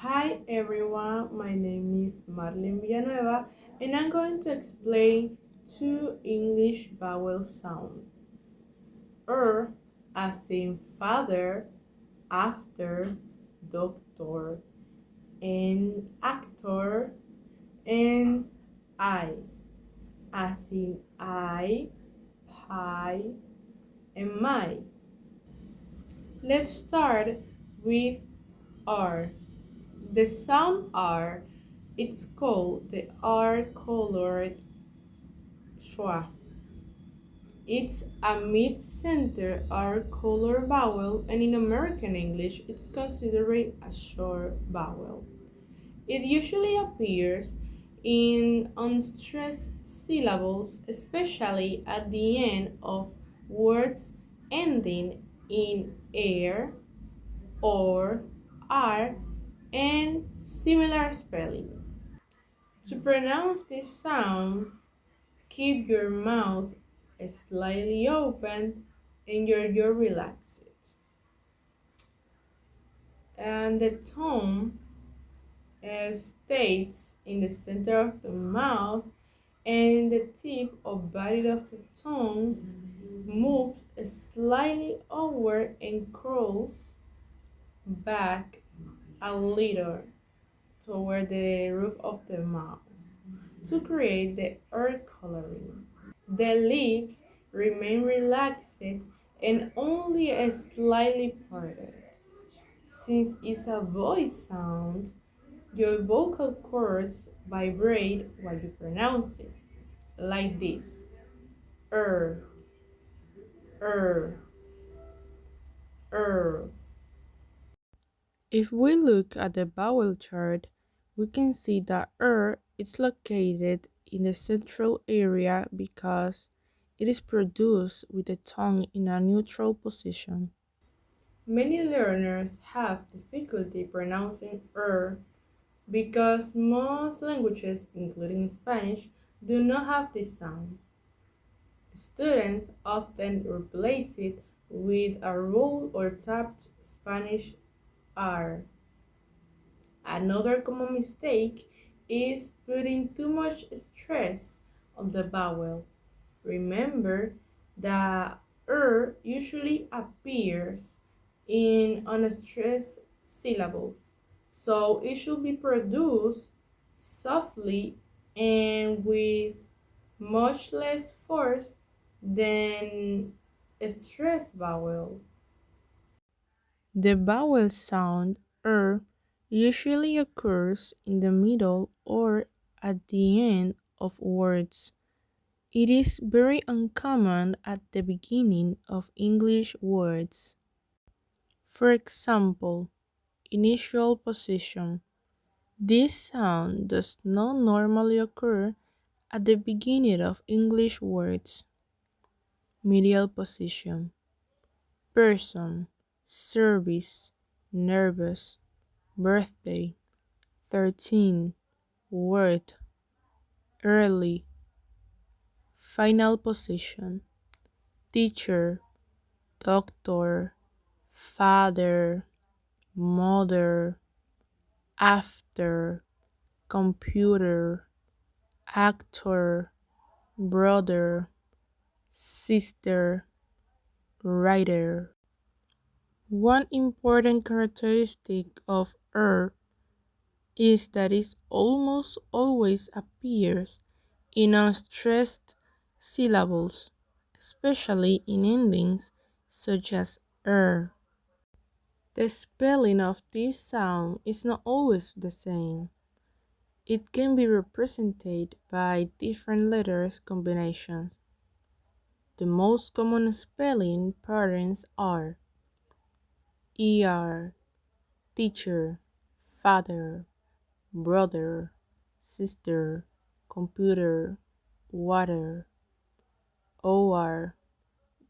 Hi everyone, my name is Marlene Villanueva and I'm going to explain two English vowel sounds. As in father, after, doctor, and actor, and I as in I, pie, and my. Let's start with R. The sound R, it's called the R colored schwa. It's a mid-center R color vowel, and in American English, it's considered a short vowel. It usually appears in unstressed syllables, especially at the end of words ending in air or r and similar spelling. To pronounce this sound, keep your mouth slightly open and your jaw relaxed. And the tone stays in the center of the mouth, and the tip or body of the tongue moves slightly over and curls back a little toward the roof of the mouth to create the ear coloring. The lips remain relaxed and only slightly parted. Since it's a voice sound, your vocal cords vibrate while you pronounce it, like this: er, er, er. If we look at the vowel chart, we can see that is located in the central area because it is produced with the tongue in a neutral position. Many learners have difficulty pronouncing because most languages, including Spanish, do not have this sound. Students often replace it with a rolled or tapped Spanish R. Another common mistake is putting too much stress on the vowel. Remember that usually appears in unstressed syllables, so it should be produced softly and with much less force than a stressed vowel. The vowel sound usually occurs in the middle or at the end of words. It is very uncommon at the beginning of English words. For example, initial position. This sound does not normally occur at the beginning of English words. Medial position. Person, service, nervous, birthday, 13, word, early. Final position. Teacher, doctor, father, mother, after, computer, actor, brother, sister, writer. One important characteristic of is that it almost always appears in unstressed syllables, especially in endings such as The spelling of this sound is not always the same. It can be represented by different letters combinations. The most common spelling patterns are ER, teacher, father, brother, sister, computer, water, OR,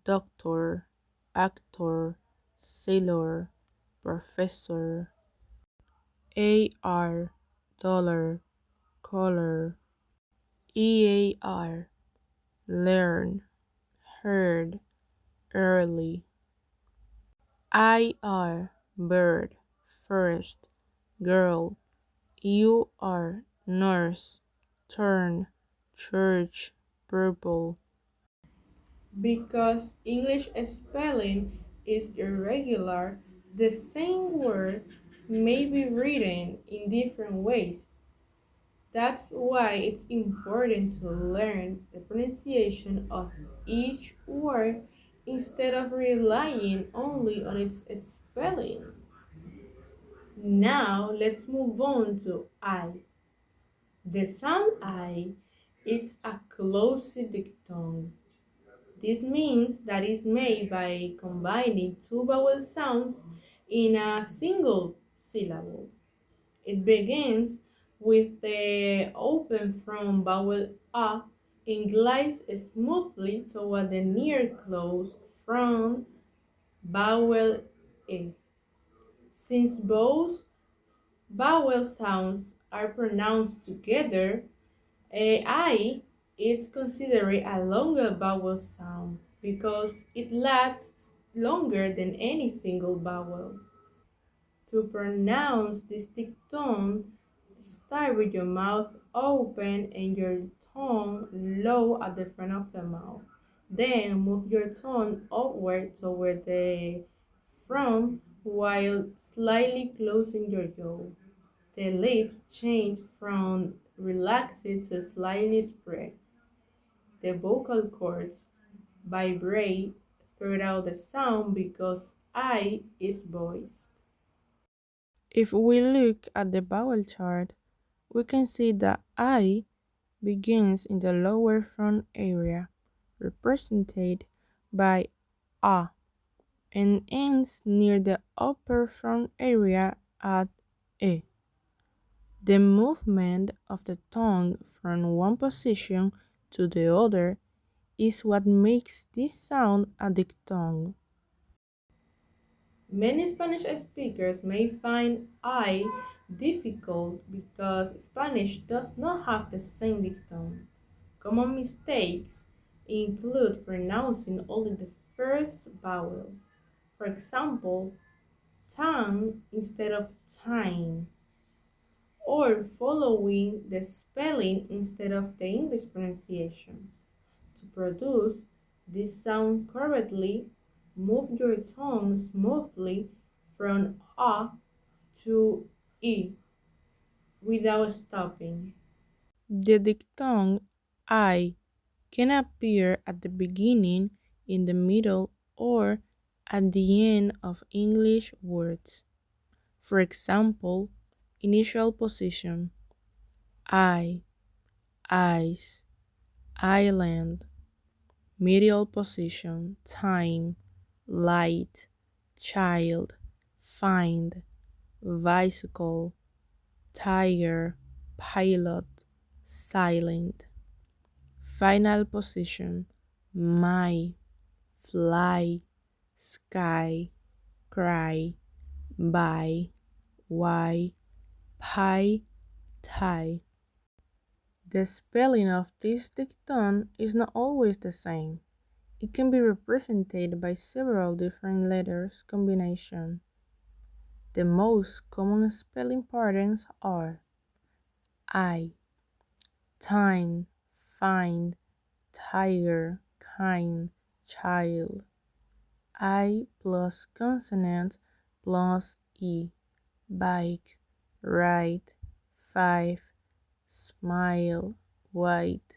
doctor, actor, sailor, professor, AR, dollar, color, EAR, learn, heard, early, IR, bird, first, girl, you are, nurse, turn, church, purple. Because English spelling is irregular, the same word may be written in different ways. That's why it's important to learn the pronunciation of each word instead of relying only on its spelling. Now let's move on to I. The sound I is a closed diphthong. This means that it's made by combining two vowel sounds in a single syllable. It begins with the open front vowel A and glides smoothly toward the near close front vowel E. Since both vowel sounds are pronounced together, I is considered a longer vowel sound because it lasts longer than any single vowel. To pronounce this diphthong, start with your mouth open and your tongue low at the front of the mouth. Then move your tongue upward toward the front while slightly closing your jaw. The lips change from relaxed to slightly spread. The vocal cords vibrate throughout the sound because I is voiced. If we look at the vowel chart, we can see that I begins in the lower front area, represented by A, and ends near the upper front area at E. The movement of the tongue from one position to the other is what makes this sound a diphthong. Many Spanish speakers may find I difficult because Spanish does not have the same diphthong. Common mistakes include pronouncing only the first vowel. For example, tongue instead of time, or following the spelling instead of the English pronunciation. To produce this sound correctly, move your tongue smoothly from A to E without stopping. The diphthong I can appear at the beginning, in the middle, or at the end of English words. For example, initial position I, eyes, island, medial position, time, light, child, find, bicycle, tiger, pilot, silent. Final position my, fly, sky, cry, buy, why, pie, tie. The spelling of this diphthong is not always the same. It can be represented by several different letters combination. The most common spelling patterns are I, time, find, tiger, kind, child. I plus consonant plus E, bike, right, five, smile, white.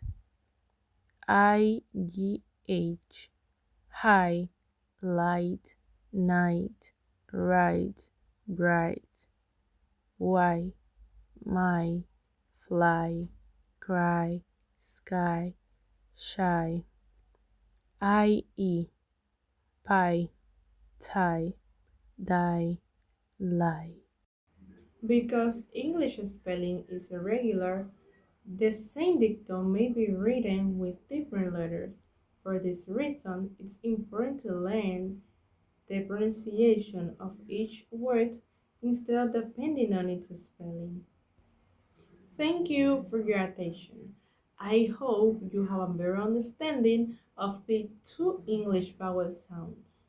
IGH, high, light, night, right, bright. Y, my, fly, cry, sky, shy. IE, pie, tie, die, lie. Because English spelling is irregular, the same dictum may be written with different letters. For this reason, it's important to learn the pronunciation of each word instead of depending on its spelling. Thank you for your attention. I hope you have a better understanding of the two English vowel sounds.